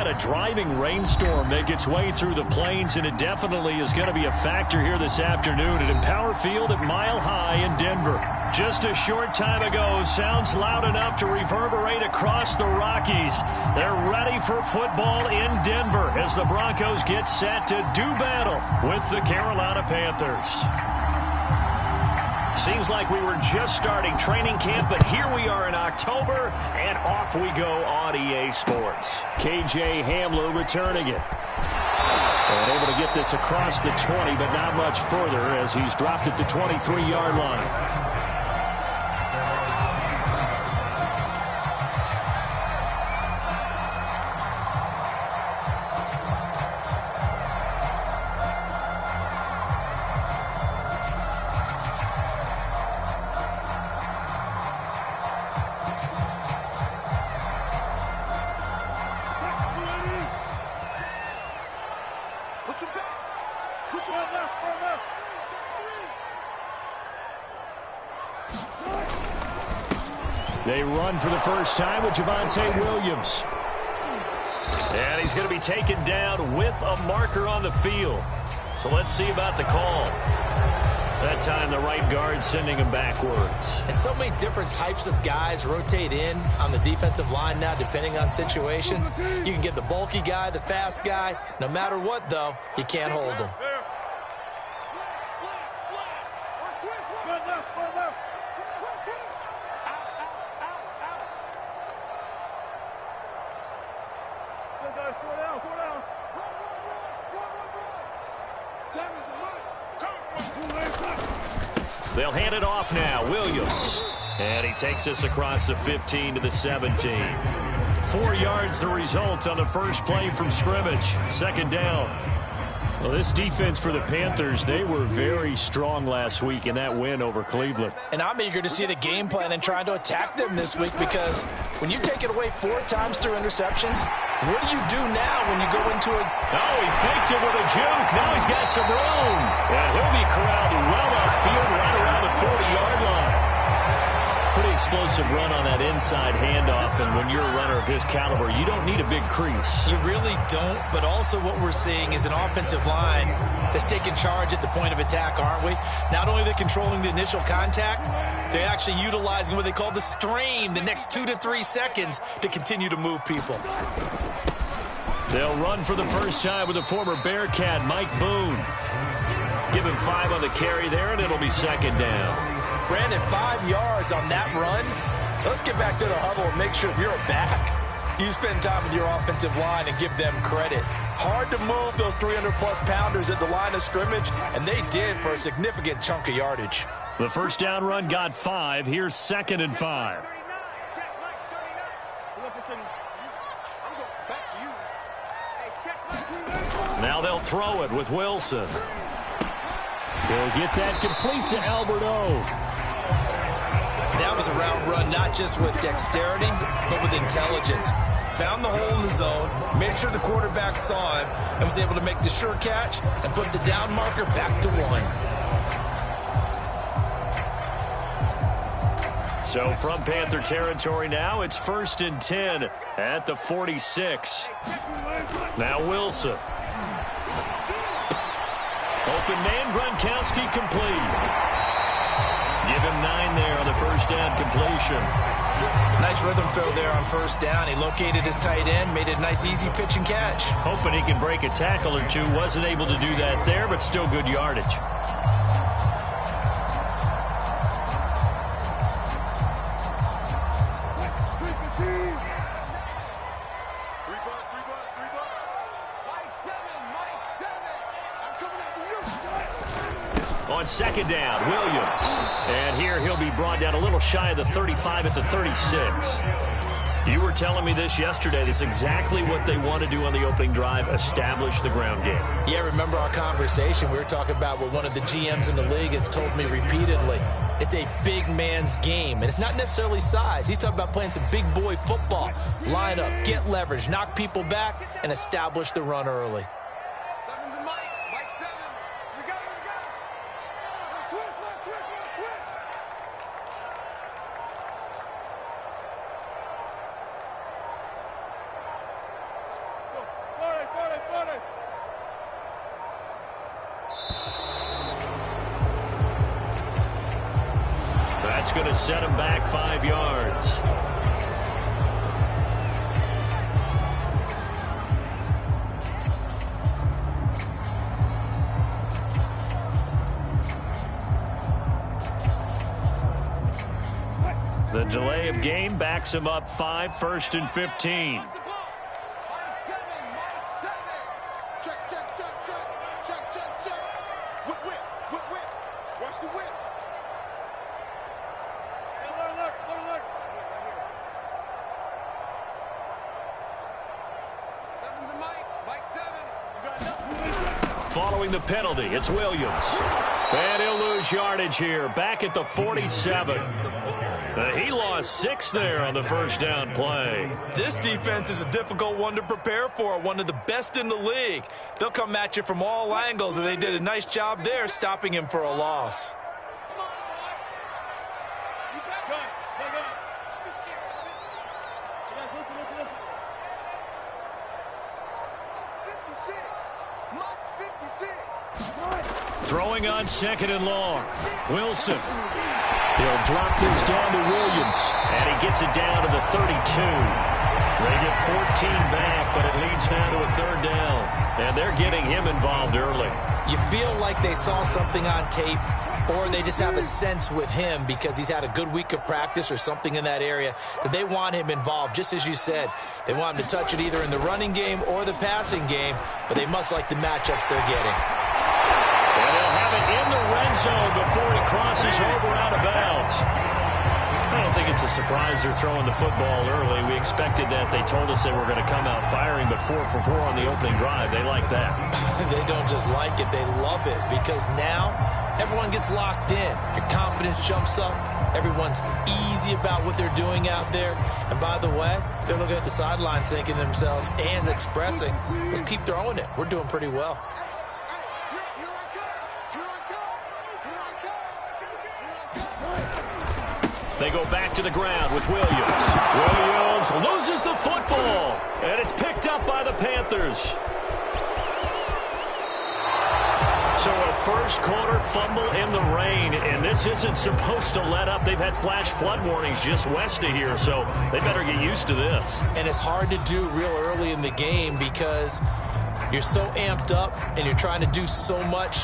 had a driving rainstorm make its way through the plains, and it definitely is going to be a factor here this afternoon at Empower Field at Mile High in Denver. Just a short time ago, sounds loud enough to reverberate across the Rockies. They're ready for football in Denver as the Broncos get set to do battle with the Carolina Panthers. Seems like we were just starting training camp, but here we are in October, and off we go on EA Sports. KJ Hamler returning it. And able to get this across the 20, but not much further as he's dropped it to 23-yard line. They run for the first time with Javonte Williams. And he's going to be taken down with a marker on the field. So let's see about the call. That time the right guard sending him backwards. And so many different types of guys rotate in on the defensive line now depending on situations. You can get the bulky guy, the fast guy. No matter what, though, you can't hold them. They'll hand it off now. Williams. And he takes us across the 15 to the 17. 4 yards the result on the first play from scrimmage. Second down. Well, this defense for the Panthers, they were very strong last week in that win over Cleveland. And I'm eager to see the game plan and trying to attack them this week, because when you take it away 4 times through interceptions, what do you do now when you go into a... Oh, he faked it with a juke. Now he's got some room. And he'll be corralled well upfield right around the 40-yard line. Pretty explosive run on that inside handoff, and when you're a runner of his caliber, you don't need a big crease. You really don't, but also what we're seeing is an offensive line that's taking charge at the point of attack, aren't we? Not only are they controlling the initial contact, they're actually utilizing what they call the strain, the next 2 to 3 seconds, to continue to move people. They'll run for the first time with the former Bearcat, Mike Boone. Give him 5 on the carry there, and it'll be second down. Brandon, 5 yards on that run. Let's get back to the huddle and make sure if you're a back, you spend time with your offensive line and give them credit. Hard to move those 300-plus pounders at the line of scrimmage, and they did for a significant chunk of yardage. The first down run got 5. Here's 2nd and 5. Now they'll throw it with Wilson. He'll get that complete to Alberto. That was a route run, not just with dexterity, but with intelligence. Found the hole in the zone, made sure the quarterback saw him, and was able to make the sure catch and flip the down marker back to 1. So from Panther territory now, it's 1st and 10 at the 46. Now Wilson. Open man, Gronkowski complete. Give him 9 there on the first down completion. Nice rhythm throw there on first down. He located his tight end, made it a nice easy pitch and catch. Hoping he can break a tackle or two. Wasn't able to do that there, but still good yardage. On second down, Williams. And here he'll be brought down a little shy of the 35 at the 36. You were telling me this yesterday. This is exactly what they want to do on the opening drive, establish the ground game. Yeah, remember our conversation? We were talking about what one of the GMs in the league has told me repeatedly. It's a big man's game, and it's not necessarily size. He's talking about playing some big boy football. Line up, get leverage, knock people back, and establish the run early. It's going to set him back 5 yards. The delay of game backs him up 5, 1st and 15. Following the penalty, it's Williams. And he'll lose yardage here, back at the 47. He lost 6 there on the first down play. This defense is a difficult one to prepare for, one of the best in the league. They'll come at you from all angles, and they did a nice job there stopping him for a loss. Throwing on 2nd and long. Wilson. He'll drop this down to Williams. And he gets it down to the 32. They get 14 back, but it leads now to a 3rd down. And they're getting him involved early. You feel like they saw something on tape, or they just have a sense with him because he's had a good week of practice or something in that area that they want him involved, just as you said. They want him to touch it either in the running game or the passing game, but they must like the matchups they're getting. And they'll have it in the red zone before he crosses over out of bounds. I don't think it's a surprise they're throwing the football early. We expected that. They told us they were going to come out firing, but 4 for 4 on the opening drive. They like that. They don't just like it, they love it, because now everyone gets locked in. Your confidence jumps up. Everyone's easy about what they're doing out there. And by the way, they're looking at the sideline thinking to themselves and expressing, let's keep throwing it. We're doing pretty well. They go back to the ground with Williams. Williams loses the football, and it's picked up by the Panthers. So a first quarter fumble in the rain, and this isn't supposed to let up. They've had flash flood warnings just west of here, so they better get used to this. And it's hard to do real early in the game because you're so amped up and you're trying to do so much.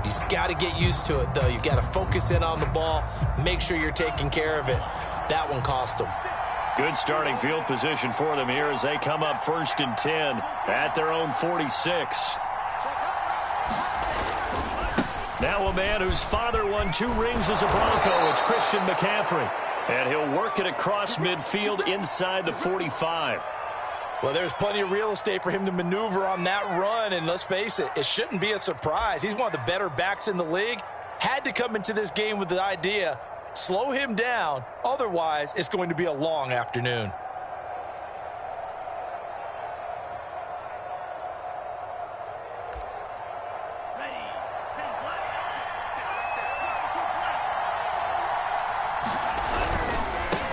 You've got to get used to it, though. You've got to focus in on the ball, make sure you're taking care of it. That one cost them. Good starting field position for them here as they come up 1st and 10 at their own 46. Now a man whose father won 2 rings as a Bronco. It's Christian McCaffrey. And he'll work it across midfield inside the 45. Well, there's plenty of real estate for him to maneuver on that run, and let's face it, it shouldn't be a surprise. He's one of the better backs in the league. Had to come into this game with the idea, slow him down, otherwise it's going to be a long afternoon.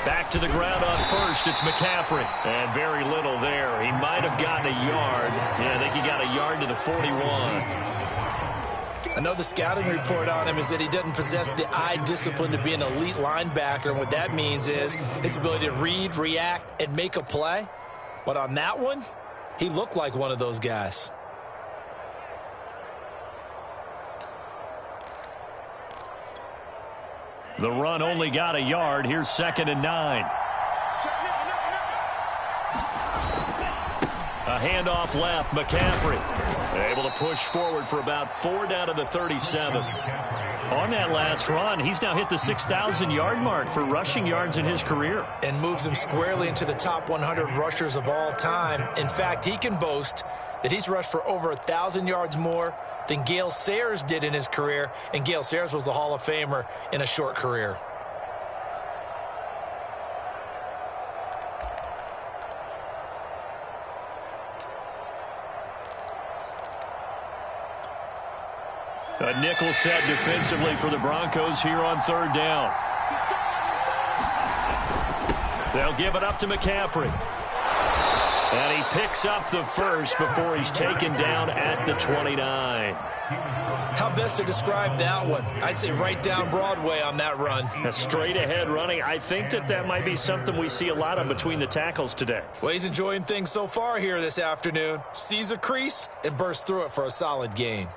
Back to the ground on 1st, it's McCaffrey. And very little there. He might have gotten a yard. Yeah, I think he got a yard to the 41. I know the scouting report on him is that he doesn't possess the eye discipline to be an elite linebacker. And what that means is his ability to read, react, and make a play. But on that one, he looked like one of those guys. The run only got a yard. Here's 2nd and 9. A handoff left. McCaffrey able to push forward for about 4 down to the 37. On that last run, he's now hit the 6,000-yard mark for rushing yards in his career. And moves him squarely into the top 100 rushers of all time. In fact, he can boast that he's rushed for over 1,000 yards more than Gale Sayers did in his career, and Gale Sayers was a Hall of Famer in a short career. A nickel set defensively for the Broncos here on 3rd down. They'll give it up to McCaffrey. And he picks up the first before he's taken down at the 29. How best to describe that one? I'd say right down Broadway on that run. A straight ahead running. I think that might be something we see a lot of between the tackles today. Well, he's enjoying things so far here this afternoon. Sees a crease and bursts through it for a solid gain.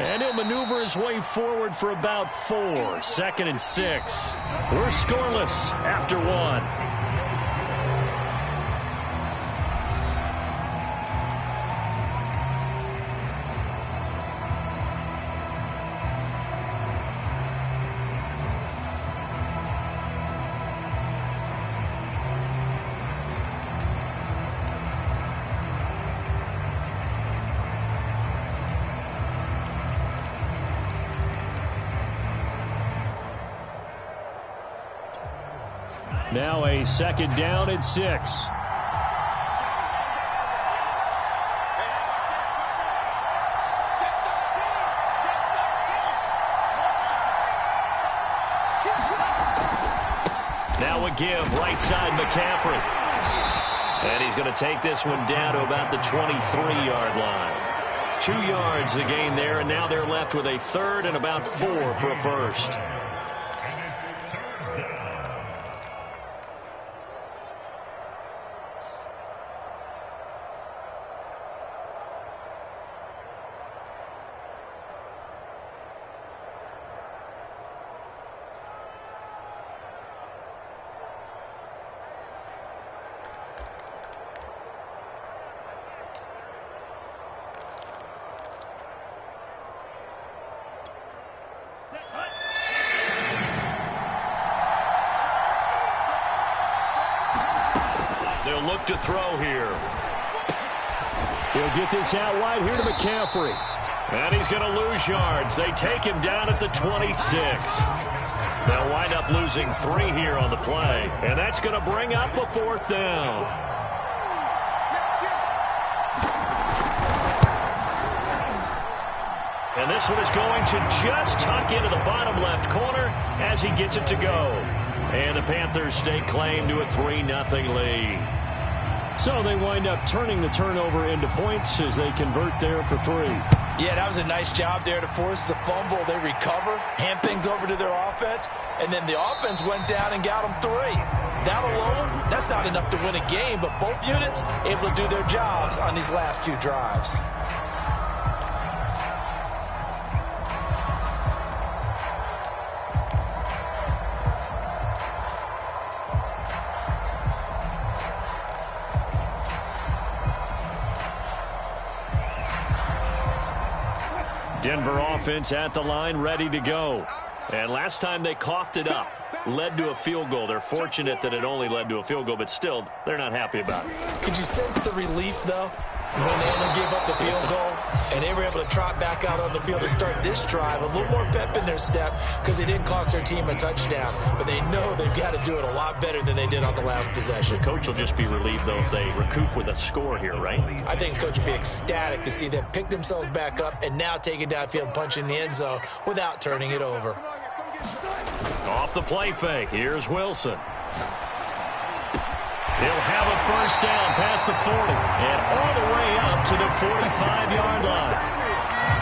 And he'll maneuver his way forward for about 4. 2nd and 6. We're scoreless after 1. Now a 2nd down and 6. Now a give, right side McCaffrey. And he's going to take this one down to about the 23-yard line. 2 yards the gain there, and now they're left with a 3rd and about 4 for a first. They'll look to throw here. He'll get this out wide here to McCaffrey. And he's going to lose yards. They take him down at the 26. They'll wind up losing 3 here on the play. And that's going to bring up a 4th down. And this one is going to just tuck into the bottom left corner as he gets it to go. And the Panthers stake claim to a 3-0 lead. So they wind up turning the turnover into points as they convert there for 3. Yeah, that was a nice job there to force the fumble. They recover, hand things over to their offense, and then the offense went down and got them 3. That alone, that's not enough to win a game, but both units able to do their jobs on these last 2 drives. Denver offense at the line, ready to go. And last time they coughed it up, led to a field goal. They're fortunate that it only led to a field goal, but still, they're not happy about it. Could you sense the relief, though, when they only gave up the field goal and they were able to trot back out on the field to start this drive? A little more pep in their step because they didn't cost their team a touchdown, but they know they've got to do it a lot better than they did on the last possession. The coach will just be relieved, though, if they recoup with a score here, right? I think coach will be ecstatic to see them pick themselves back up and now take it downfield and punch in the end zone without turning it over. Off the play fake, here's Wilson. He'll have a first down past the 40 and all the way up to the 45-yard line.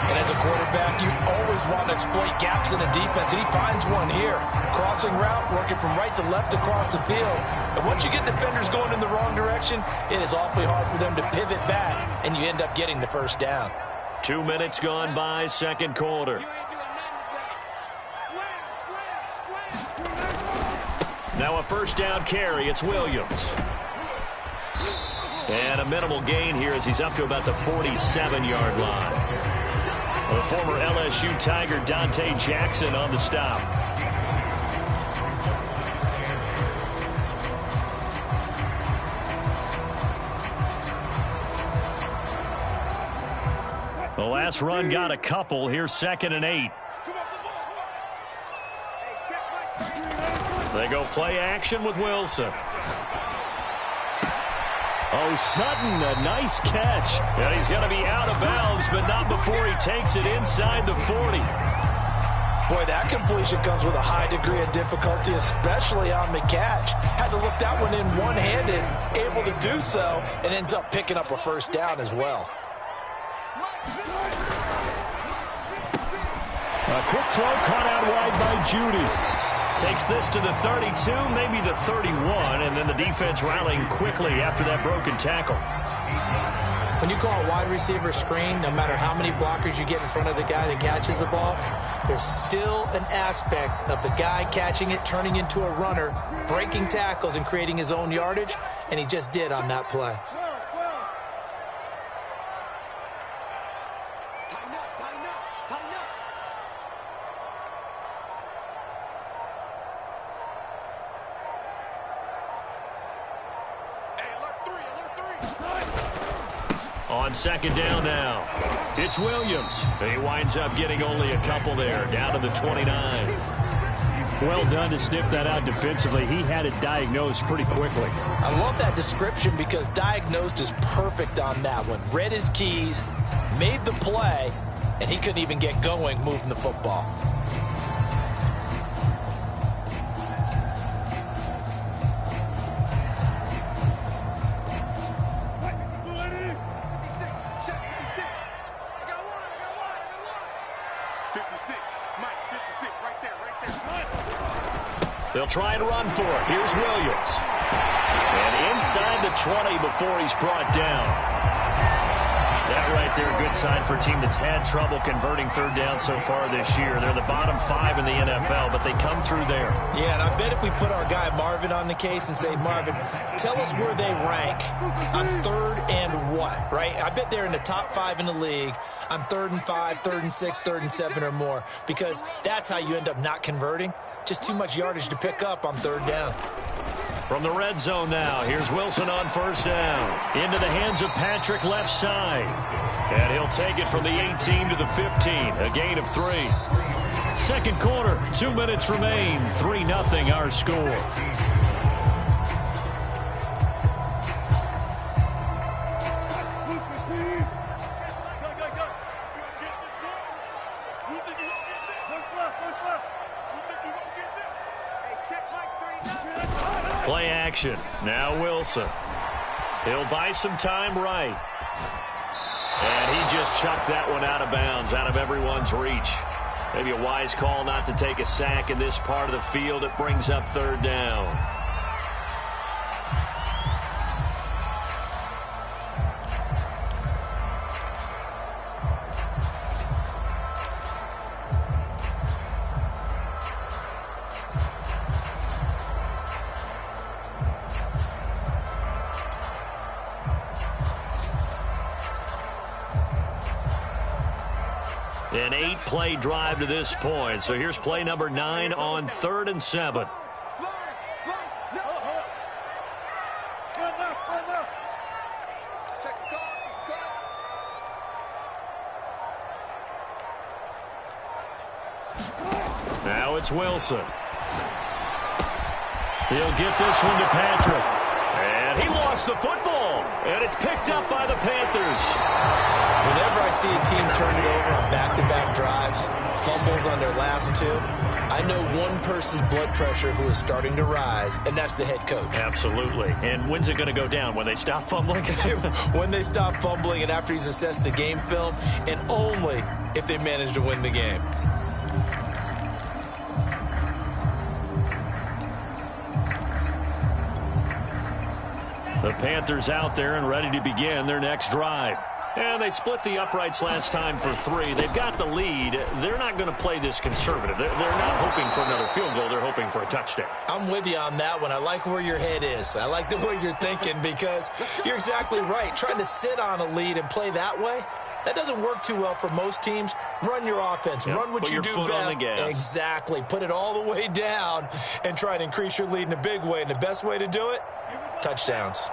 And as a quarterback, you always want to exploit gaps in a defense, and he finds one here. Crossing route, working from right to left across the field. And once you get defenders going in the wrong direction, it is awfully hard for them to pivot back, and you end up getting the first down. 2 minutes gone by, second quarter. Now a first down carry. It's Williams. And a minimal gain here as he's up to about the 47-yard line. The former LSU Tiger Dante Jackson on the stop. The last run got a couple. Here's 2nd and 8. They go play action with Wilson. Oh, Sutton, a nice catch. And he's going to be out of bounds, but not before he takes it inside the 40. Boy, that completion comes with a high degree of difficulty, especially on the catch. Had to look that one in one-handed, able to do so, and ends up picking up a first down as well. A quick throw caught out wide by Judy. Takes this to the 32, maybe the 31, and then the defense rallying quickly after that broken tackle. When you call a wide receiver screen, no matter how many blockers you get in front of the guy that catches the ball, there's still an aspect of the guy catching it, turning into a runner, breaking tackles and creating his own yardage, and he just did on that play. On second down now, it's Williams. He winds up getting only a couple there, down to the 29. Well done to sniff that out defensively. He had it diagnosed pretty quickly. I love that description because diagnosed is perfect on that one. Read his keys, made the play, and he couldn't even get going moving the football. They'll try and run for it. Here's Williams. And inside the 20 before he's brought down. That right there, a good sign for a team that's had trouble converting third down so far this year. They're the bottom 5 in the NFL, but they come through there. Yeah, and I bet if we put our guy Marvin on the case and say, Marvin, tell us where they rank on third and what, right? I bet they're in the top 5 in the league on 3rd and 5, 3rd and 6, 3rd and 7 or more, because that's how you end up not converting. Just too much yardage to pick up on third down. From the red zone now, here's Wilson on first down. Into the hands of Patrick left side. And he'll take it from the 18 to the 15, a gain of 3. Second quarter, 2 minutes remain, 3-0 our score. Play action. Now Wilson. He'll buy some time right. And he just chucked that one out of bounds, out of everyone's reach. Maybe a wise call not to take a sack in this part of the field. It brings up third down. An 8-play drive to this point. So here's play number 9 on 3rd and 7. Now it's Wilson. He'll get this one to Patrick. And he lost the football. And it's picked up by the Panthers. Whenever I see a team turn it over on back-to-back drives, fumbles on their last 2, I know one person's blood pressure who is starting to rise, and that's the head coach. Absolutely. And when's it going to go down? When they stop fumbling? When they stop fumbling and after he's assessed the game film, and only if they manage to win the game. The Panthers out there and ready to begin their next drive. And they split the uprights last time for 3. They've got the lead. They're not going to play this conservative. They're not hoping for another field goal. They're hoping for a touchdown. I'm with you on that one. I like where your head is. I like the way you're thinking because you're exactly right. Trying to sit on a lead and play that way, that doesn't work too well for most teams. Run your offense. Run what you do best. Exactly. Put it all the way down and try to increase your lead in a big way. And the best way to do it, touchdowns.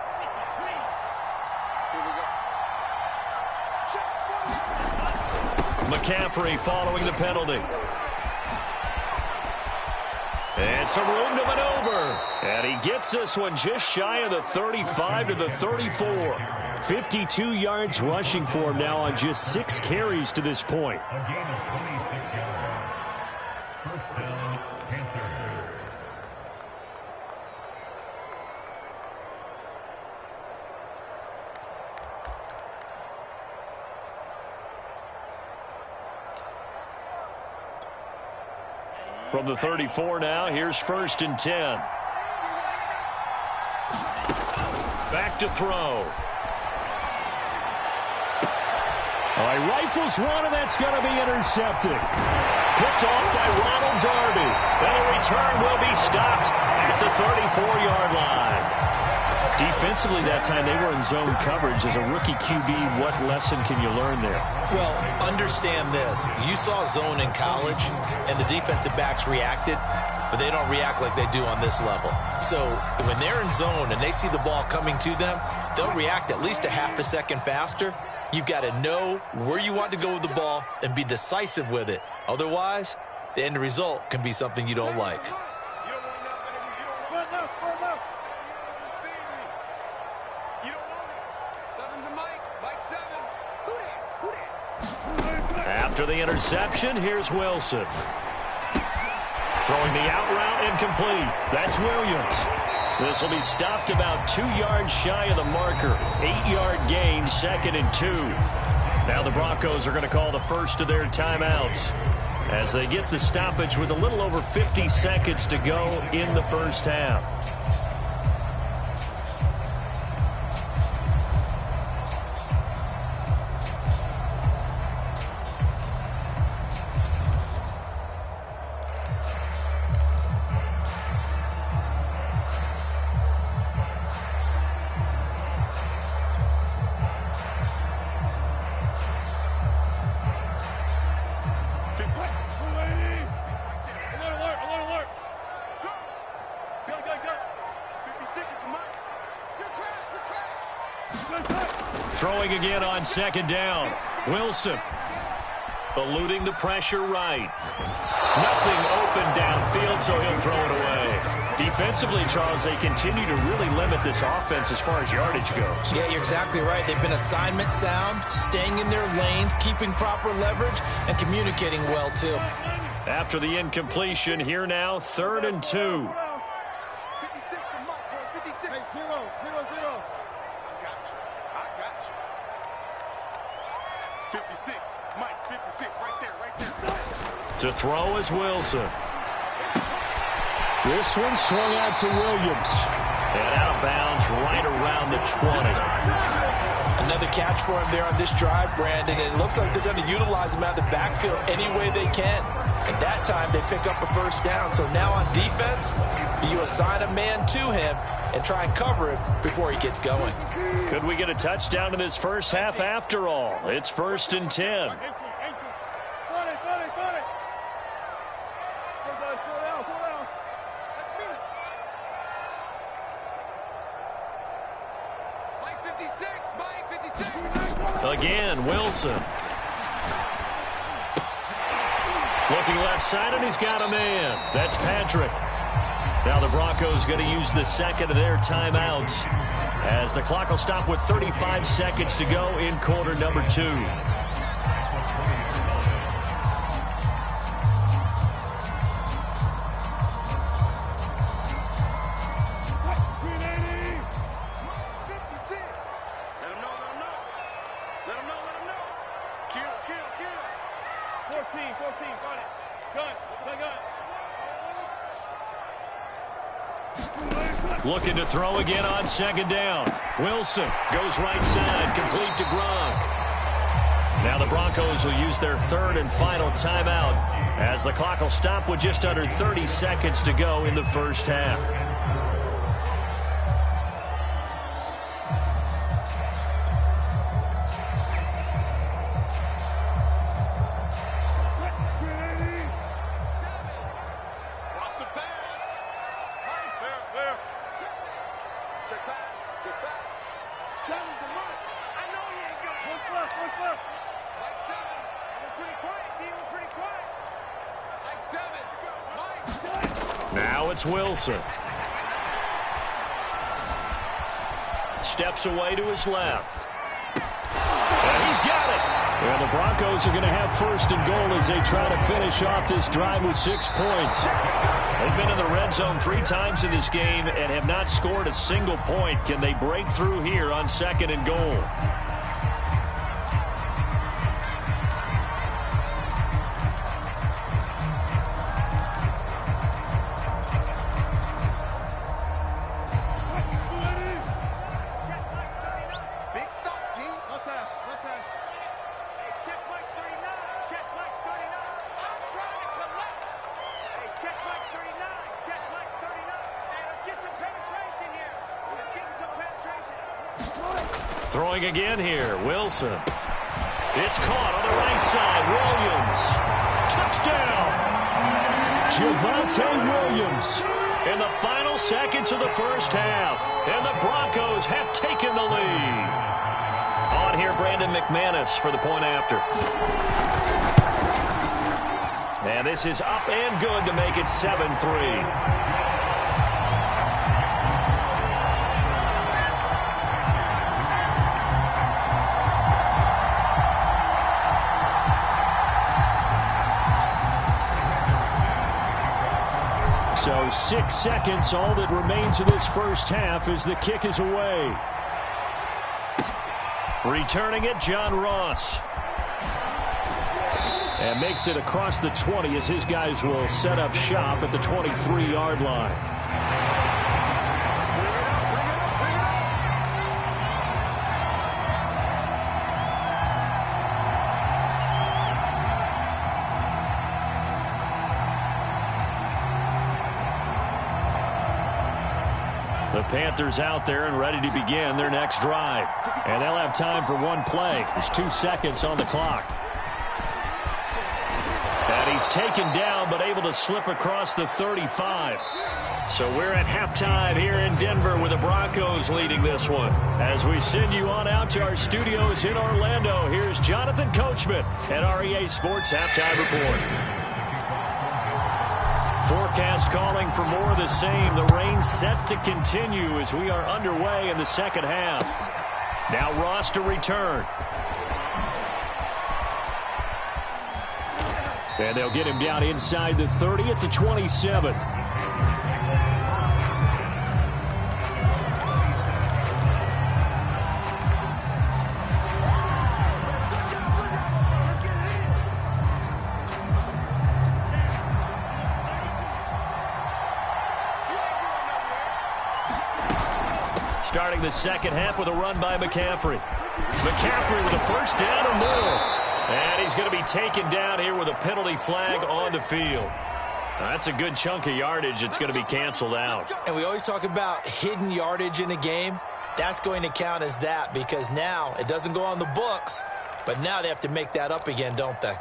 McCaffrey following the penalty. And some room to maneuver. And he gets this one just shy of the 35 to the 34. 52 yards rushing for him now on just 6 carries to this point. A gain of 26 yards. First down, Panthers. From the 34 now, here's 1st and 10. Back to throw. He rifles one, and that's going to be intercepted. Picked off by Ronald Darby. And the return will be stopped at the 34-yard line. Defensively that time, they were in zone coverage. As a rookie QB, what lesson can you learn there? Well, understand this. You saw zone in college, and the defensive backs reacted, but they don't react like they do on this level. So when they're in zone and they see the ball coming to them, they'll react at least a half a second faster. You've got to know where you want to go with the ball and be decisive with it. Otherwise, the end result can be something you don't like. After the interception, here's Wilson. Throwing the out route incomplete. That's Williams. This will be stopped about 2 yards shy of the marker. 8-yard gain, 2nd and 2. Now the Broncos are going to call the first of their timeouts as they get the stoppage with a little over 50 seconds to go in the first half. Throwing again on 2nd down. Wilson eluding the pressure right. Nothing open downfield, so he'll throw it away. Defensively, Charles, they continue to really limit this offense as far as yardage goes. Yeah, you're exactly right. They've been assignment sound, staying in their lanes, keeping proper leverage, and communicating well, too. After the incompletion, here now, 3rd and 2. To throw is Wilson. This one swung out to Williams. And out of bounds right around the 20. Another catch for him there on this drive, Brandon. And it looks like they're going to utilize him out of the backfield any way they can. And that time they pick up a first down. So now on defense, you assign a man to him and try and cover him before he gets going. Could we get a touchdown in this first half after all? It's 1st and 10. Again, Wilson. Looking left side, and he's got a man. That's Patrick. Now the Broncos going to use the 2nd of their timeouts as the clock will stop with 35 seconds to go in quarter number 2. Looking to throw again on 2nd down. Wilson goes right side, complete to Gronk. Now the Broncos will use their 3rd and final timeout as the clock will stop with just under 30 seconds to go in the first half. Now it's Wilson. Steps away to his left. And he's got it. And the Broncos are going to have first and goal as they try to finish off this drive with 6 points. They've been in the red zone 3 times in this game and have not scored a single point. Can they break through here on second and goal? Throwing again here, Wilson. It's caught on the right side, Williams. Touchdown! Javonte Williams in the final seconds of the first half. And the Broncos have taken the lead. On here, Brandon McManus for the point after. And this is up and good to make it 7-3. So 6 seconds, all that remains of this first half as the kick is away. Returning it, John Ross. And makes it across the 20 as his guys will set up shop at the 23-yard line. The Panthers out there and ready to begin their next drive. And they'll have time for one play. There's 2 seconds on the clock. And he's taken down but able to slip across the 35. So we're at halftime here in Denver with the Broncos leading this one. As we send you on out to our studios in Orlando, here's Jonathan Coachman at REA Sports Halftime Report. Forecast calling for more of the same. The rain set to continue as we are underway in the second half. Now Ross to return. And they'll get him down inside the 30 at the 27. Starting the second half with a run by McCaffrey. McCaffrey with a first down and more. And he's going to be taken down here with a penalty flag on the field. That's a good chunk of yardage. It's going to be canceled out. And we always talk about hidden yardage in a game. That's going to count as that because now it doesn't go on the books, but now they have to make that up again, don't they?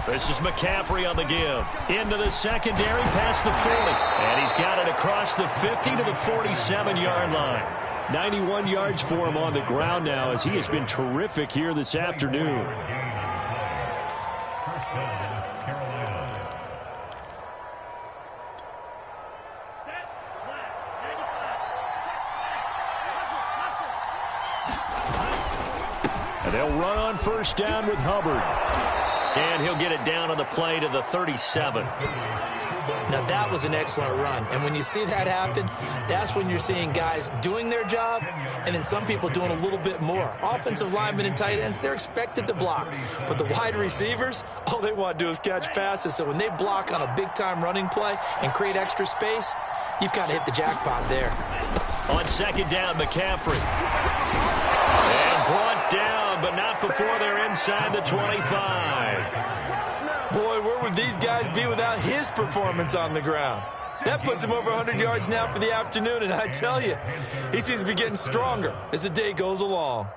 This is McCaffrey on the give. Into the secondary, past the 40. And he's got it across the 50 to the 47-yard line. 91 yards for him on the ground now as he has been terrific here this afternoon. And they'll run on first down with Hubbard. And he'll get it down on the play to the 37. Now, that was an excellent run. And when you see that happen, that's when you're seeing guys doing their job and then some people doing a little bit more. Offensive linemen and tight ends, they're expected to block. But the wide receivers, all they want to do is catch passes. So when they block on a big-time running play and create extra space, you've kind of hit the jackpot there. On second down, McCaffrey. And brought down, but not before they're inside the 25. Boy, where would these guys be without his performance on the ground? That puts him over 100 yards now for the afternoon, and I tell you, he seems to be getting stronger as the day goes along.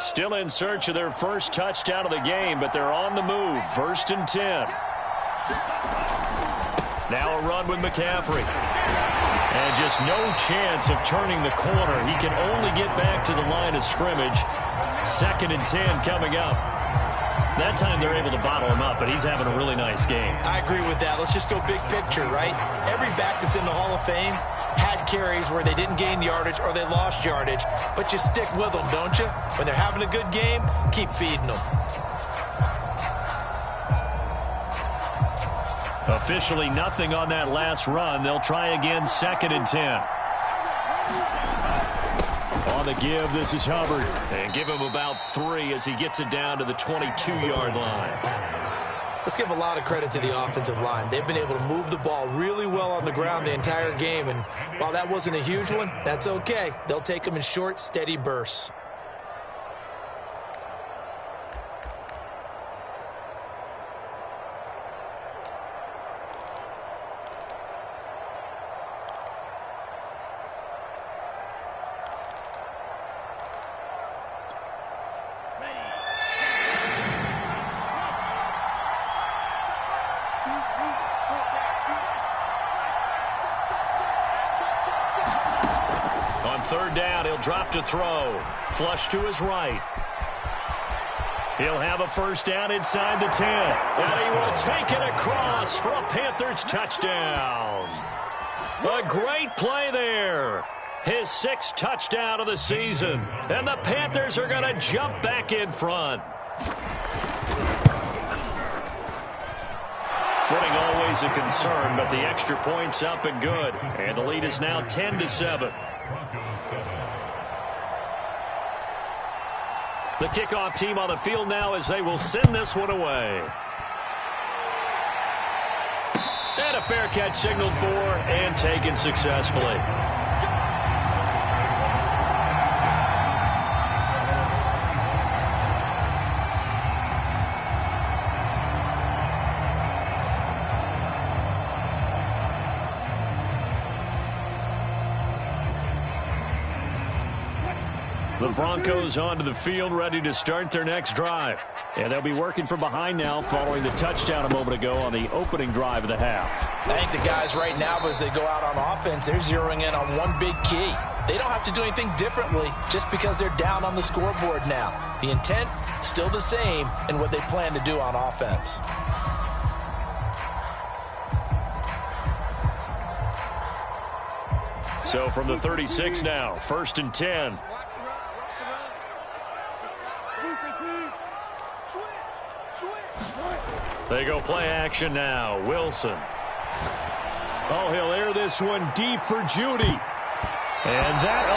Still in search of their first touchdown of the game, but they're on the move. 1st and 10. Now a run with McCaffrey. And just no chance of turning the corner. He can only get back to the line of scrimmage. 2nd and 10 coming up. That time they're able to bottle him up, but he's having a really nice game. I agree with that. Let's just go big picture, right? Every back that's in the Hall of Fame had carries where they didn't gain yardage or they lost yardage, but you stick with them, don't you? When they're having a good game, keep feeding them. Officially nothing on that last run. They'll try again, 2nd and 10. On the give, this is Hubbard. And give him about 3 as he gets it down to the 22-yard line. Let's give a lot of credit to the offensive line. They've been able to move the ball really well on the ground the entire game. And while that wasn't a huge one, that's okay. They'll take them in short, steady bursts. Third down, he'll drop to throw. Flush to his right. He'll have a first down inside the 10. And he will take it across for a Panthers touchdown. A great play there. His 6th touchdown of the season. And the Panthers are going to jump back in front. Footing always a concern, but the extra point's up and good. And the lead is now 10-7. The kickoff team on the field now as they will send this one away. And a fair catch signaled for and taken successfully. The Broncos onto the field, ready to start their next drive. And they'll be working from behind now following the touchdown a moment ago on the opening drive of the half. I think the guys right now, as they go out on offense, they're zeroing in on one big key. They don't have to do anything differently just because they're down on the scoreboard now. The intent, still the same in what they plan to do on offense. So from the 36 now, 1st and 10. They go play action now. Wilson. Oh, he'll air this one deep for Judy. And that,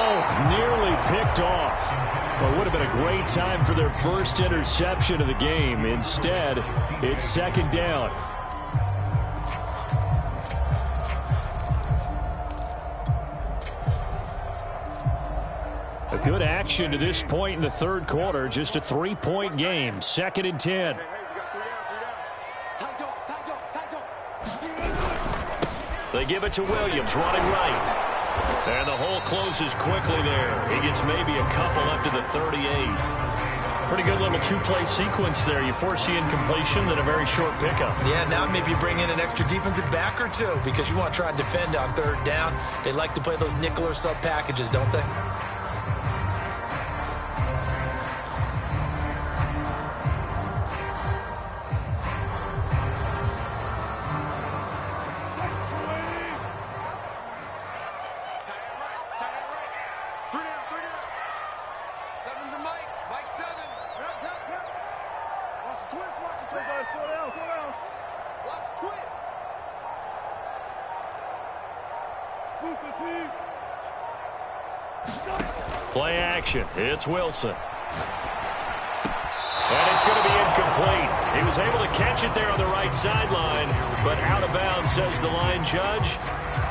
nearly picked off. Well, it would have been a great time for their first interception of the game. Instead, it's 2nd down. A good action to this point in the 3rd quarter. Just a 3-point game. 2nd and 10. They give it to Williams, running right. And the hole closes quickly there. He gets maybe a couple up to the 38. Pretty good little 2-play sequence there. You force the incompletion, then a very short pickup. Yeah, now maybe you bring in an extra defensive back or two because you want to try and defend on 3rd down. They like to play those nickel or sub packages, don't they? Play action. It's Wilson. And it's going to be incomplete. He was able to catch it there on the right sideline, but out of bounds, says the line judge.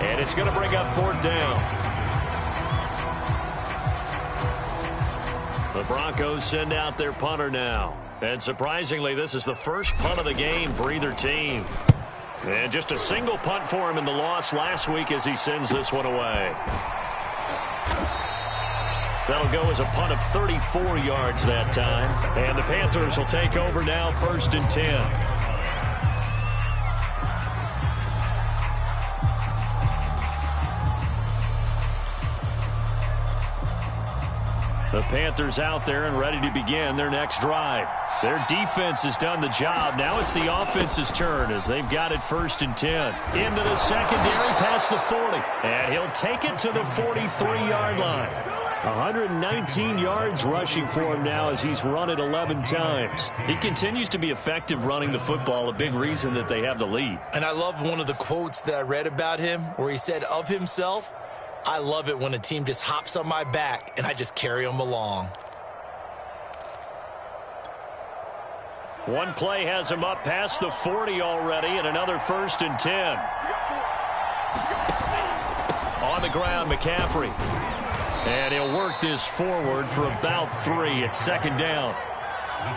And it's going to bring up 4th down. The Broncos send out their punter now. And surprisingly, this is the first punt of the game for either team. And just a single punt for him in the loss last week as he sends this one away. That'll go as a punt of 34 yards that time. And the Panthers will take over now, 1st and 10. The Panthers out there and ready to begin their next drive. Their defense has done the job. Now it's the offense's turn as they've got it 1st and 10. Into the secondary, past the 40. And he'll take it to the 43-yard line. 119 yards rushing for him now as he's run it 11 times. He continues to be effective running the football, a big reason that they have the lead. And I love one of the quotes that I read about him where he said of himself, "I love it when a team just hops on my back and I just carry them along." One play has him up past the 40 already, and another 1st and 10. On the ground, McCaffrey. And he'll work this forward for about 3 at 2nd down.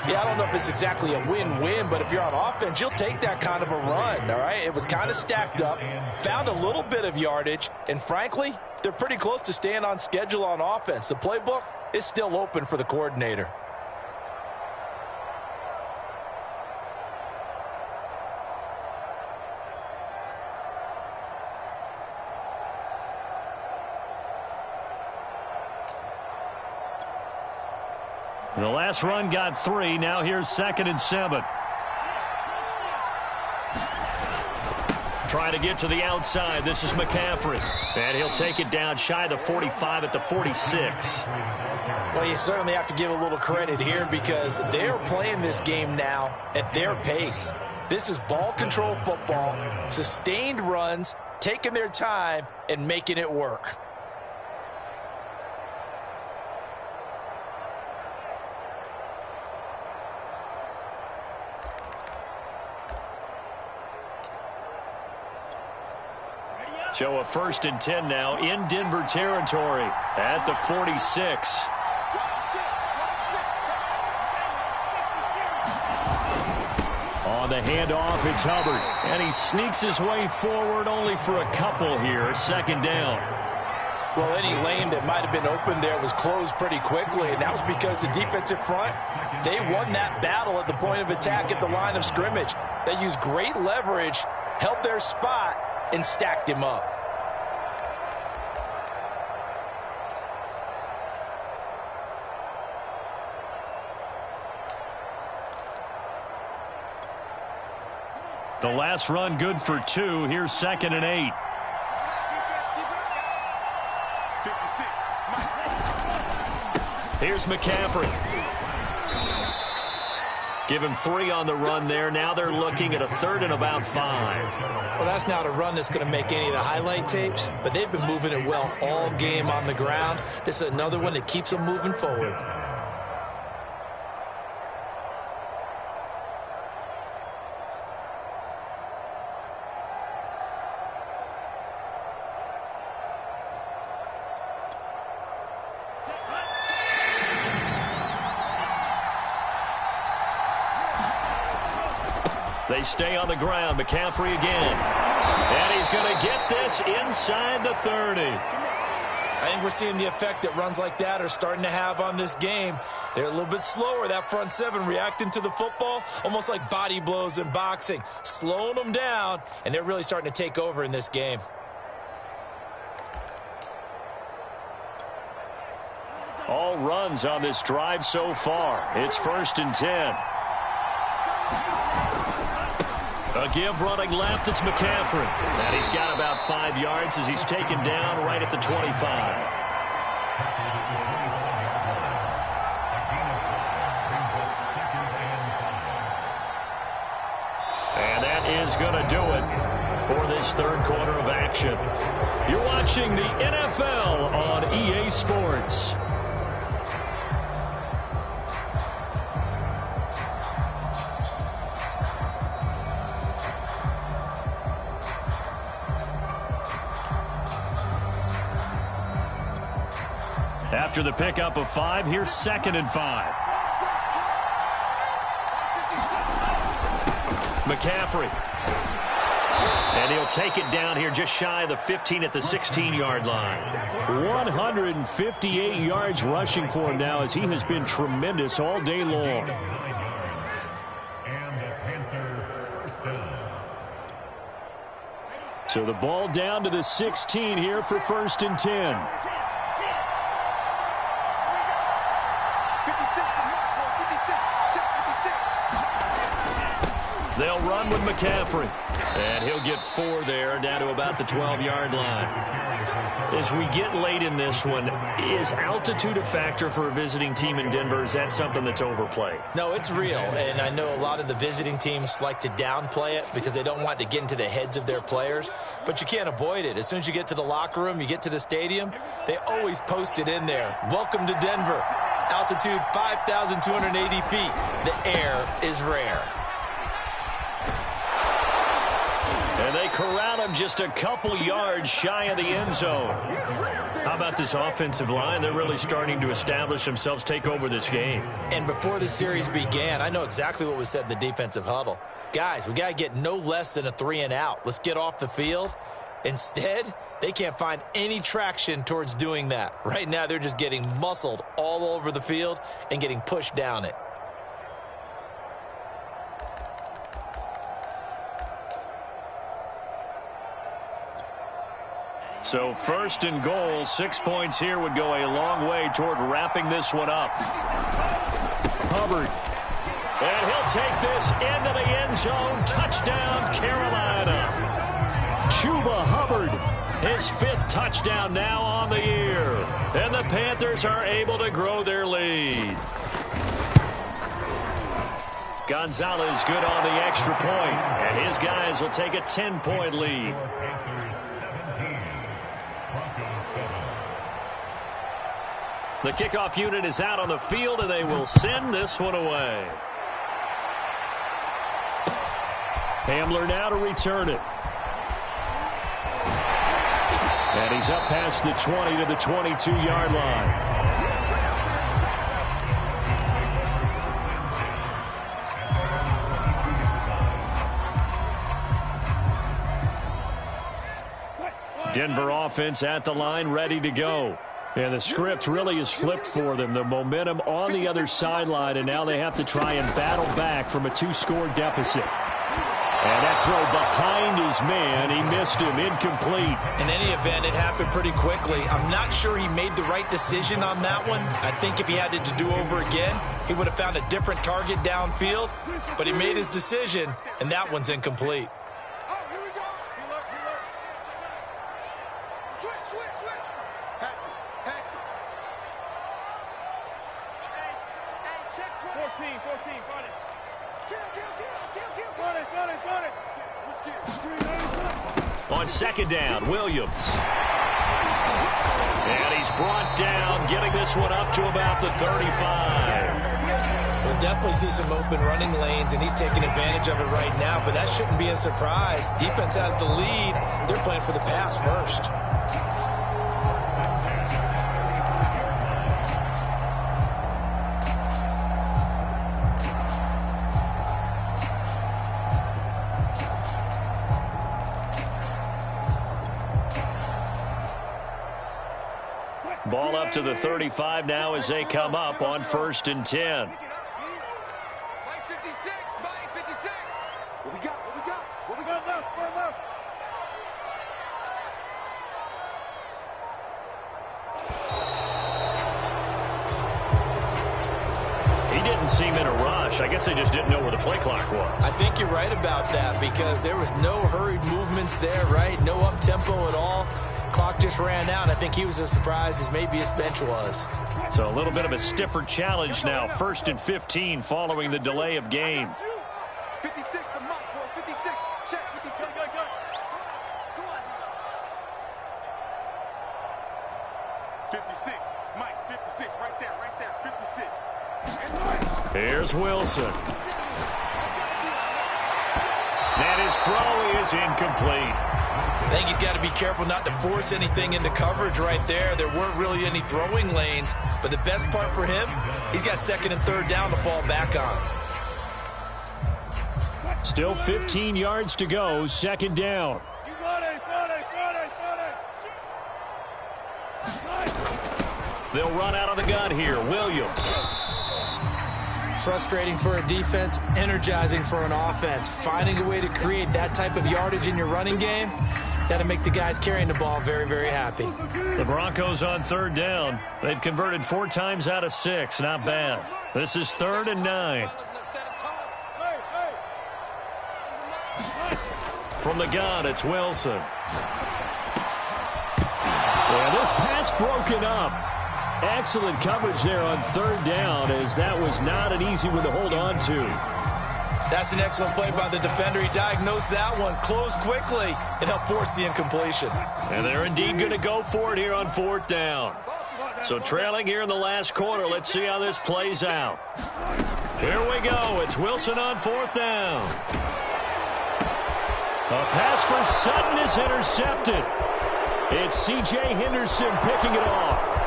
Yeah, I don't know if it's exactly a win-win, but if you're on offense, you'll take that kind of a run, all right? It was kind of stacked up, found a little bit of yardage, and frankly, they're pretty close to staying on schedule on offense. The playbook is still open for the coordinator. The last run got 3. Now here's 2nd and 7. Trying to get to the outside. This is McCaffrey. And he'll take it down shy of the 45 at the 46. Well, you certainly have to give a little credit here because they're playing this game now at their pace. This is ball control football, sustained runs, taking their time, and making it work. So a 1st and 10 now in Denver territory at the 46. On the handoff, it's Hubbard. And he sneaks his way forward only for a couple here. 2nd down. Well, any lane that might have been open there was closed pretty quickly, and that was because the defensive front, they won that battle at the point of attack at the line of scrimmage. They used great leverage, held their spot, and stacked him up. The last run good for 2. Here's 2nd and 8. Here's McCaffrey. Give him 3 on the run there. Now they're looking at a 3rd and about 5. Well, that's not a run that's going to make any of the highlight tapes, but they've been moving it well all game on the ground. This is another one that keeps them moving forward. They stay on the ground. McCaffrey again. And he's going to get this inside the 30. I think we're seeing the effect that runs like that are starting to have on this game. They're a little bit slower, that front 7, reacting to the football, almost like body blows in boxing, slowing them down, and they're really starting to take over in this game. All runs on this drive so far. It's 1st and 10. A give running left, it's McCaffrey. And he's got about 5 yards as he's taken down right at the 25. And that is going to do it for this 3rd quarter of action. You're watching the NFL on EA Sports. After the pickup of 5, here's 2nd and 5. McCaffrey. And he'll take it down here just shy of the 15 at the 16-yard line. 158 yards rushing for him now as he has been tremendous all day long. And the Panthers first down. So the ball down to the 16 here for 1st and 10. They'll run with McCaffrey. And he'll get 4 there, down to about the 12-yard line. As we get late in this one, is altitude a factor for a visiting team in Denver? Is that something that's overplayed? No, it's real, and I know a lot of the visiting teams like to downplay it because they don't want to get into the heads of their players, but you can't avoid it. As soon as you get to the locker room, you get to the stadium, they always post it in there. Welcome to Denver. Altitude 5,280 feet. The air is rare. And they corral him just a couple yards shy of the end zone. How about this offensive line? They're really starting to establish themselves, take over this game. And before the series began, I know exactly what was said in the defensive huddle. Guys, we got to get no less than a 3-and-out. Let's get off the field. Instead, they can't find any traction towards doing that. Right now, they're just getting muscled all over the field and getting pushed down it. So 1st and goal, 6 points here would go a long way toward wrapping this one up. Hubbard. And he'll take this into the end zone. Touchdown, Carolina. Chuba Hubbard, his 5th touchdown now on the year. And the Panthers are able to grow their lead. Gonzalez good on the extra point, and his guys will take a 10-point lead. The kickoff unit is out on the field, and they will send this one away. Hamler now to return it. And he's up past the 20 to the 22-yard line. Denver offense at the line, ready to go. And the script really is flipped for them. The momentum on the other sideline, and now they have to try and battle back from a 2-score deficit. And that throw behind his man, he missed him, incomplete. In any event, it happened pretty quickly. I'm not sure he made the right decision on that one. I think if he had it to do over again, he would have found a different target downfield. But he made his decision, and that one's incomplete. On 2nd down, Williams. And he's brought down, getting this one up to about the 35. We'll definitely see some open running lanes, and he's taking advantage of it right now, but that shouldn't be a surprise. Defense has the lead. They're playing for the pass first. Ball up to the 35 now as they come up on 1st and 10. He didn't seem in a rush. I guess they just didn't know where the play clock was. I think you're right about that because there was no hurried movements there, right? No up-tempo at all. Clock just ran out. I think he was as surprised as maybe his bench was. So a little bit of a stiffer challenge now. 1st and 15 following the delay of game. 56, the mark, boys. 56. Check 56. Go. Come on. 56. Mike, 56. Right there. 56. Here's Wilson. And his throw is incomplete. I think he's got to be careful not to force anything into coverage right there. There weren't really any throwing lanes, but the best part for him, he's got 2nd and 3rd down to fall back on. Still 15 yards to go, 2nd down. They'll run out of the gun here. Williams. Frustrating for a defense, energizing for an offense. Finding a way to create that type of yardage in your running game, got to make the guys carrying the ball very, very happy. The Broncos on third down. They've converted 4 times out of 6. Not bad. This is 3rd and 9. From the gun, it's Wilson. And this pass broken up. Excellent coverage there on 3rd down, as that was not an easy one to hold on to. That's an excellent play by the defender. He diagnosed that one, closed quickly, and helped force the incompletion. And they're indeed going to go for it here on 4th down. So trailing here in the last quarter. Let's see how this plays out. Here we go. It's Wilson on 4th down. A pass for Sutton is intercepted. It's C.J. Henderson picking it off.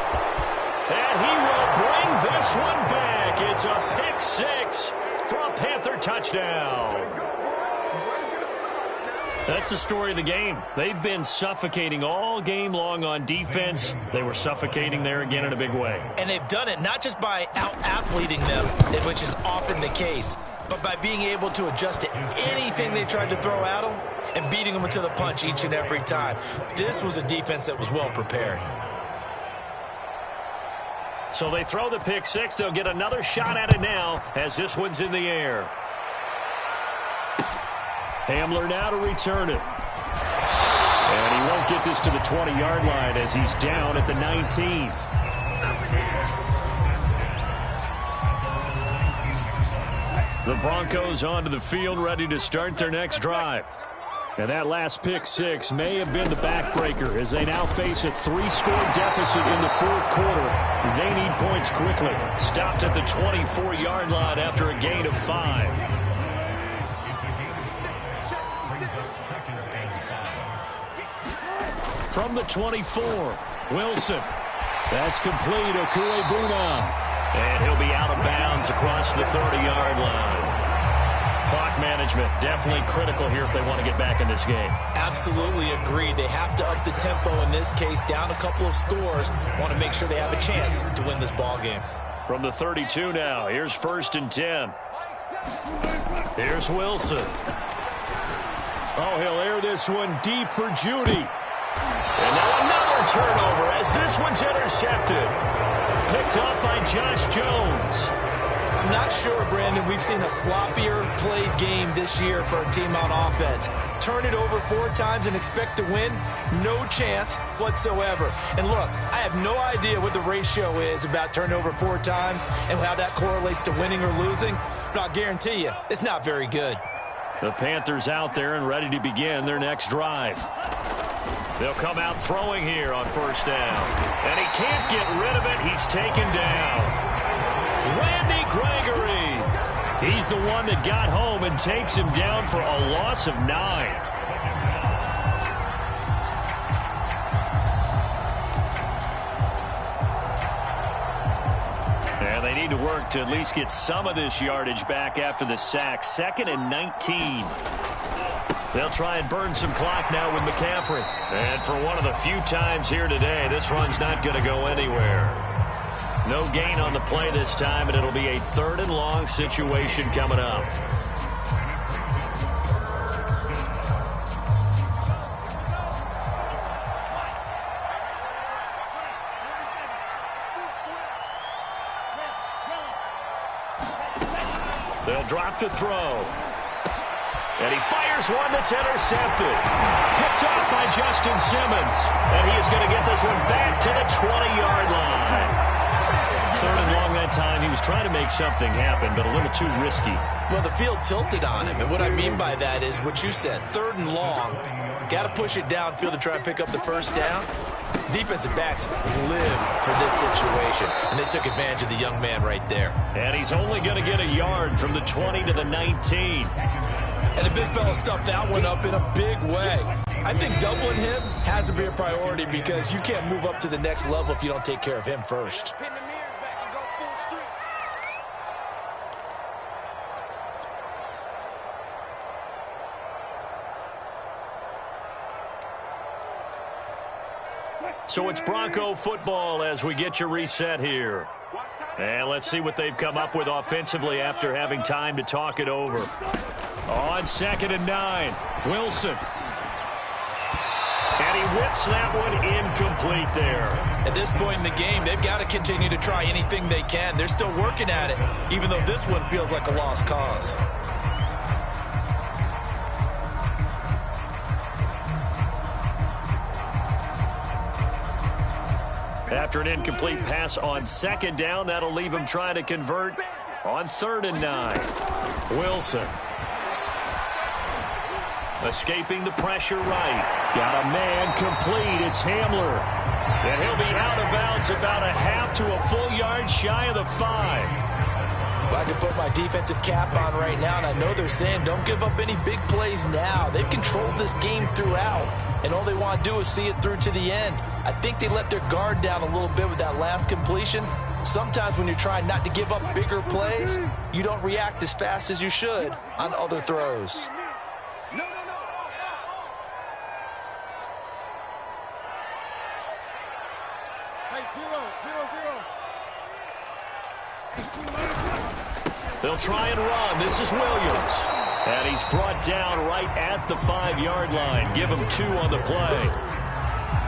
And he will bring this one back. It's a pick 6 for a Panther touchdown. That's the story of the game. They've been suffocating all game long on defense. They were suffocating there again in a big way. And they've done it not just by out-athleting them, which is often the case, but by being able to adjust to anything they tried to throw at them and beating them to the punch each and every time. This was a defense that was well prepared. So they throw the pick 6. They'll get another shot at it now as this one's in the air. Hamler now to return it. And he won't get this to the 20-yard line as he's down at the 19. The Broncos onto the field, ready to start their next drive. And that last pick 6 may have been the backbreaker as they now face a 3-score deficit in the 4th quarter. They need points quickly. Stopped at the 24-yard line after a gain of 5. From the 24, Wilson. That's complete. Okuebuna. And he'll be out of bounds across the 30-yard line. Clock management definitely critical here if they want to get back in this game. Absolutely agreed. They have to up the tempo in this case, down a couple of scores. Want to make sure they have a chance to win this ball game. From the 32 now, here's 1st and 10. Here's Wilson. Oh, he'll air this one deep for Judy. And now another turnover as this one's intercepted. Picked up by Josh Jones. I'm not sure, Brandon, we've seen a sloppier played game this year for a team on offense. Turn it over 4 times and expect to win? No chance whatsoever. And look, I have no idea what the ratio is about turning over 4 times and how that correlates to winning or losing, but I'll guarantee you, it's not very good. The Panthers out there and ready to begin their next drive. They'll come out throwing here on 1st down. And he can't get rid of it. He's taken down. Randy Gregory. He's the one that got home and takes him down for a loss of 9. And they need to work to at least get some of this yardage back after the sack. 2nd and 19. They'll try and burn some clock now with McCaffrey. And for one of the few times here today, this run's not going to go anywhere. No gain on the play this time, and it'll be a 3rd and long situation coming up. They'll drop to throw. And he fires one that's intercepted. Picked off by Justin Simmons. And he is going to get this one back to the 20-yard line. 3rd and long that time. He was trying to make something happen, but a little too risky. Well, the field tilted on him. And what I mean by that is what you said. 3rd and long. Got to push it downfield to try and pick up the 1st down. Defensive backs live for this situation. And they took advantage of the young man right there. And he's only going to get a yard from the 20 to the 19. And the big fella stuffed that one up in a big way. I think doubling him has to be a priority because you can't move up to the next level if you don't take care of him first. So it's Bronco football as we get you reset here. And let's see what they've come up with offensively after having time to talk it over. On 2nd and 9, Wilson. And he whips that one incomplete there. At this point in the game, they've got to continue to try anything they can. They're still working at it, even though this one feels like a lost cause. After an incomplete pass on 2nd down, that'll leave him trying to convert on 3rd and 9. Wilson. Escaping the pressure right. Got a man complete. It's Hamler. And he'll be out of bounds about a half to a full yard shy of the 5. Well, I can put my defensive cap on right now, and I know they're saying don't give up any big plays now. They've controlled this game throughout, and all they want to do is see it through to the end. I think they let their guard down a little bit with that last completion. Sometimes when you're trying not to give up bigger plays, you don't react as fast as you should on other throws. They'll try and run. This is Williams. And he's brought down right at the 5-yard line. Give him 2 on the play.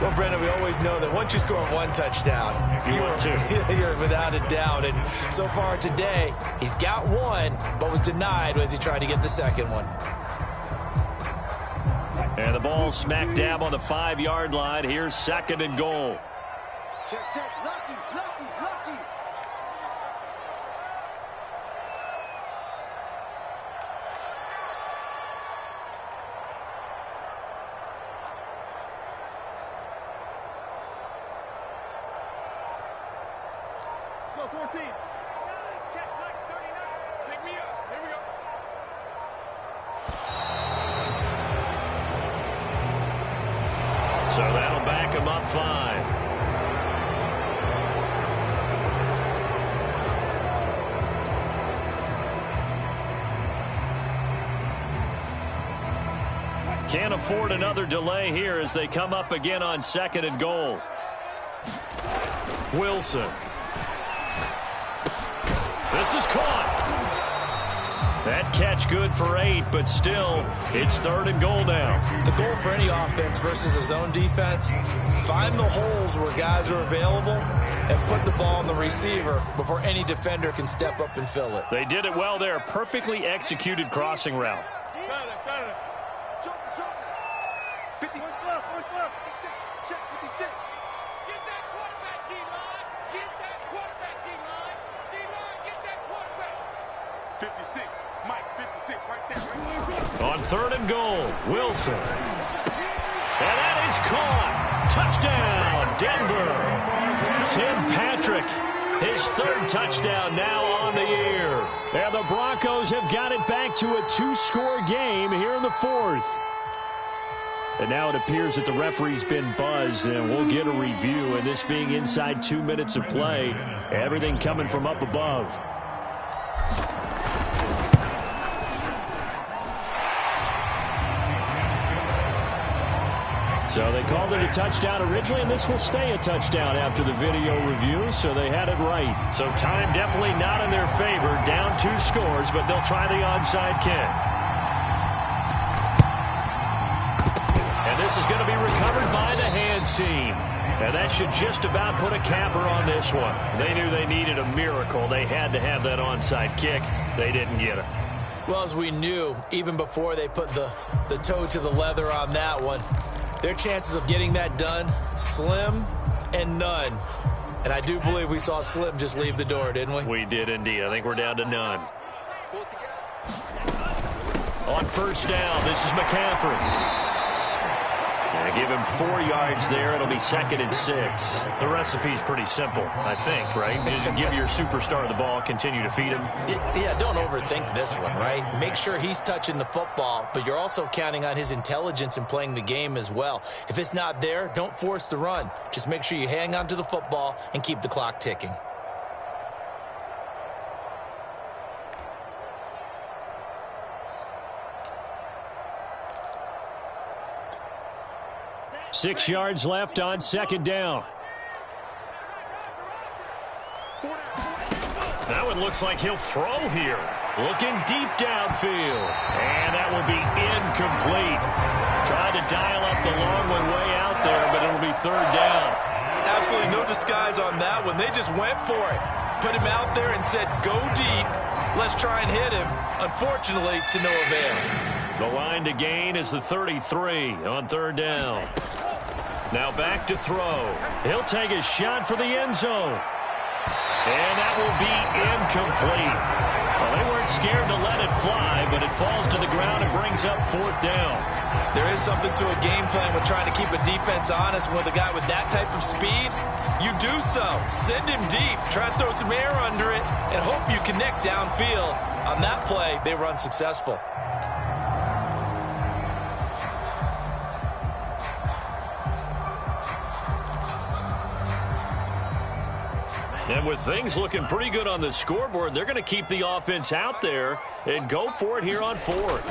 Well, Brendan, we always know that once you score 1 touchdown, you're without a doubt. And so far today, he's got 1, but was denied as he tried to get the 2nd one. And the ball smack dab on the 5-yard line. Here's 2nd and goal. Check, check. Lucky, lucky, lucky. Go 14. Check, like 39. Pick me up. Here we go. So that'll back him up 5. Can't afford another delay here as they come up again on 2nd and goal. Wilson. This is caught. That catch good for 8, but still, it's 3rd and goal now. The goal for any offense versus a zone defense, find the holes where guys are available and put the ball on the receiver before any defender can step up and fill it. They did it well there. Perfectly executed crossing route. 50. One glove. Check 56. Get that quarterback, D-line. Get that quarterback, D-line. D-line, get that quarterback. 56. Mike, 56, right there. On 3rd and goal, Wilson. And that is caught. Touchdown, Denver. Tim Patrick, his 3rd touchdown now on the year. And the Broncos have got it back to a 2-score game here in the 4th. And now it appears that the referee's been buzzed, and we'll get a review. And this being inside 2 minutes of play, everything coming from up above. So they called it a touchdown originally, and this will stay a touchdown after the video review, so they had it right. So time definitely not in their favor, down 2 scores, but they'll try the onside kick. And this is going to be recovered by the hands team. And that should just about put a capper on this one. They knew they needed a miracle. They had to have that onside kick. They didn't get it. Well, as we knew, even before they put the toe to the leather on that one, their chances of getting that done, slim and none. And I do believe we saw Slim just leave the door, didn't we? We did indeed. I think we're down to none. On 1st down, this is McCaffrey. Give him 4 yards there. It'll be 2nd and 6. The recipe's pretty simple, I think, right? Just give your superstar the ball, continue to feed him. Yeah, don't overthink this one, right? Make sure he's touching the football, but you're also counting on his intelligence in playing the game as well. If it's not there, don't force the run. Just make sure you hang on to the football and keep the clock ticking. 6 yards left on second down. Now it looks like he'll throw here. Looking deep downfield. And that will be incomplete. Tried to dial up the long one way out there, but it'll be third down. Absolutely no disguise on that one. They just went for it. Put him out there and said, go deep. Let's try and hit him. Unfortunately, to no avail. The line to gain is the 33 on third down. Now back to throw. He'll take a shot for the end zone. And that will be incomplete. Well, they weren't scared to let it fly, but it falls to the ground and brings up fourth down. There is something to a game plan with trying to keep a defense honest. With a guy with that type of speed, you do so. Send him deep. Try and throw some air under it and hope you connect downfield. On that play, they were unsuccessful. And with things looking pretty good on the scoreboard, they're going to keep the offense out there and go for it here on fourth.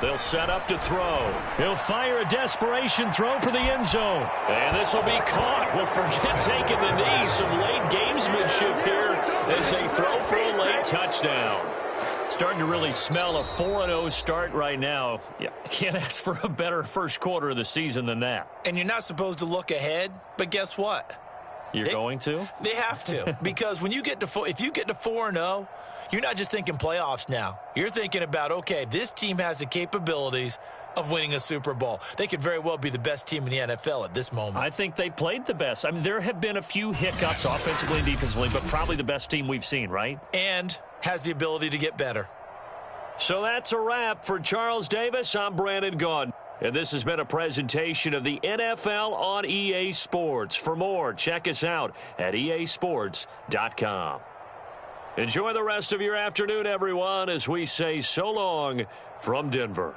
They'll set up to throw. He'll fire a desperation throw for the end zone. And this will be caught. Well, forget taking the knee. Some late gamesmanship here as they throw for a late touchdown. Starting to really smell a 4-0 start right now. Yeah, can't ask for a better first quarter of the season than that. And you're not supposed to look ahead, but guess what? You're going to? They have to. Because when you get to if you get to 4-0, you're not just thinking playoffs now. You're thinking about, okay, this team has the capabilities of winning a Super Bowl. They could very well be the best team in the NFL at this moment. I think they played the best. I mean, there have been a few hiccups offensively and defensively, but probably the best team we've seen, right? And has the ability to get better. So that's a wrap for Charles Davis. I'm Brandon Gaudin. And this has been a presentation of the NFL on EA Sports. For more, check us out at easports.com. Enjoy the rest of your afternoon, everyone, as we say so long from Denver.